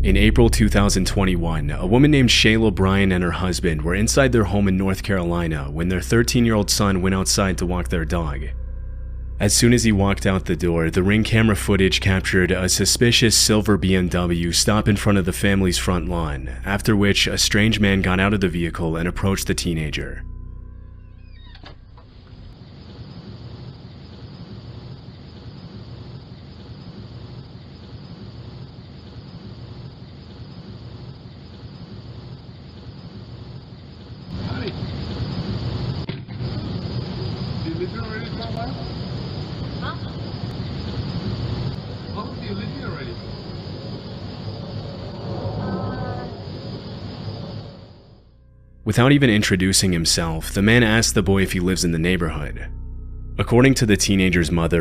In April 2021, a woman named Shayla Bryan and her husband were inside their home in North Carolina when their 13-year-old son went outside to walk their dog. As soon as he walked out the door, the Ring camera footage captured a suspicious silver BMW stop in front of the family's front lawn, after which a strange man got out of the vehicle and approached the teenager. Without even introducing himself, the man asked the boy if he lives in the neighborhood. According to the teenager's mother,